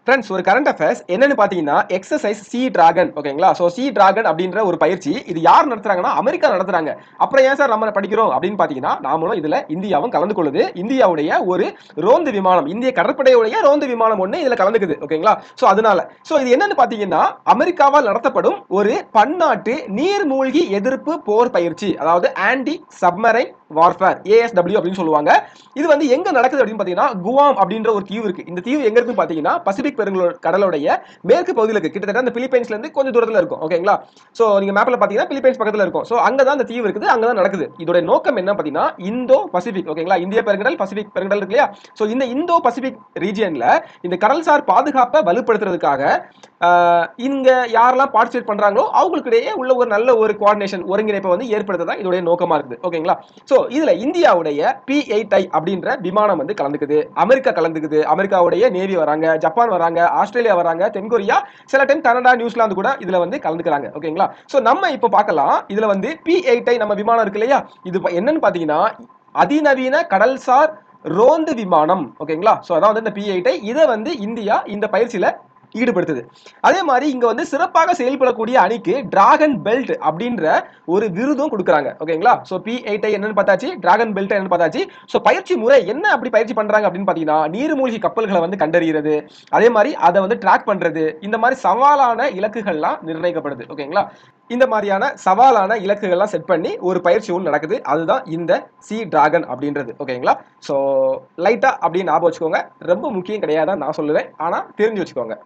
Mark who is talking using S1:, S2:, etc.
S1: Friends, ஒரு current affairs என்னன்னு பாத்தீங்கன்னா எக்ஸசைஸ் சி டிராகன். ஓகேங்களா? சோ சி டிராகன் அப்படின்ற ஒரு பயிற்சி இது யார் நடத்துறாங்கன்னா அமெரிக்கா நடத்துறாங்க. அப்புறம் ஏன் சார் நம்ம படிக்கிறோம் அப்படின்னு பாத்தீங்கன்னா நாமளும் இதுல இந்தியாவும் கலந்து கொள்ளுது. இந்தியாவுடைய ஒரு ரோந்து விமானம், இந்திய கடற்படையுடைய ரோந்து விமானம் ஒண்ணு இதுல கலந்துக்குது. ஓகேங்களா? சோ அதனால இது என்னன்னு பாத்தீங்கன்னா அமெரிக்காவால் நடத்தப்படும் ஒரு பன்னாட்டு நீர்மூழ்கி எதிர்ப்பு போர் பயிற்சி, அதாவது ஆன்டி சப்மரைன் வார்ஃபேர், ஏஎஸ்டபிள்யூ அப்படின்னு சொல்லுவாங்க. இது வந்து எங்க நடக்குது அப்படின்னு பாத்தீங்கன்னா குவாம் அப்படின்ற ஒரு தீவு இருக்கு. இந்த தீவு எங்க இருக்குன்னு பாத்தீங்கன்னா பசிபிக் கடலுடைய மேற்கு பகுதியில் இருக்கு. கிட்டத்தட்ட அந்த பிலிப்பைன்ஸ்ல இருந்து கொஞ்சம் தூரத்துல இருக்கும். ஓகேங்களா? சோ நீங்க மேப்ல பாத்தீங்கன்னா பிலிப்பைன்ஸ் பக்கத்துல இருக்கும். சோ அங்கதான் அந்த தீவு இருக்குது, அங்கதான் நடக்குது. இதோட நோக்கம் என்ன பாத்தீங்கன்னா இந்தோ பசிபிக், ஓகேங்களா, இந்திய பெருங்கடல் பசிபிக் பெருங்கடல் இருக்கு இல்லையா? சோ இந்த இந்தோ பசிபிக் ரீஜியன்ல இந்த கடல்சார் பாதுகாப்பை வலுப்படுத்துறதுக்காக இங்க யாரெல்லாம் பார்ட்டிசிபேட் பண்றாங்களோ அவங்களுக்கிடையே உள்ள ஒரு நல்ல ஒரு கோஆர்டினேஷன், ஒருங்கிணைப்பை வந்து ஏற்படுத்ததான் இதோட நோக்கமா இருக்குது. ஓகேங்களா? சோ இதுல இந்தியாவுடைய P-8I அப்படின்ற விமானம் வந்து கலந்துக்குது, அமெரிக்கா கலந்துக்குது, அமெரிக்காவுடைய நேவி வராங்க, ஜப்பான் வராங்க, ஆஸ்திரேலியா வராங்க, தென்கொரியா, சில டைம் கனடா, நியூசிலாந்து கூட இதுல வந்து கலந்துக்கிறாங்க. ஓகேங்களா? சோ நம்ம இப்ப பார்க்கலாம், இதுல வந்து P-8I நம்ம விமானம் இருக்கு இல்லையா, இது என்னன்னு பாத்தீங்கன்னா அதிநவீன கடல்சார் ரோந்து விமானம். ஓகேங்களா? சோ அதான் வந்து இந்த P-8I இதை வந்து இந்தியா இந்த பயிற்சியில ஈடுபடுத்துது. அதே மாதிரி இங்க வந்து சிறப்பாக செயல்படக்கூடிய அணிக்கு டிராகன் பெல்ட் அப்படின்ற ஒரு விருதும் கொடுக்குறாங்க. ஓகேங்களா? சோ P-8I என்னன்னு பார்த்தாச்சு, டிராகன் பெல்ட் என்னன்னு பார்த்தாச்சு. சோ பயிற்சி முறை என்ன அப்படி பயிற்சி பண்றாங்க அப்படின்னு பாத்தீங்கன்னா நீர்மூழ்கி கப்பல்களை வந்து கண்டறியறது, அதே மாதிரி அதை வந்து ட்ராக் பண்றது, இந்த மாதிரி சவாலான இலக்குகள்லாம் நிர்ணயிக்கப்படுது. ஓகேங்களா? இந்த மாதிரியான சவாலான இலக்குகள்லாம் செட் பண்ணி ஒரு பயிற்சி ஒன்று நடக்குது. அதுதான் இந்த சி டிராகன் அப்படின்றது. ஓகேங்களா? சோ லைட்டா அப்படின்னு ஞாபகம் வச்சுக்கோங்க, ரொம்ப முக்கியம் கிடையாதான் நான் சொல்லுவேன், ஆனா தெரிஞ்சு வச்சுக்கோங்க.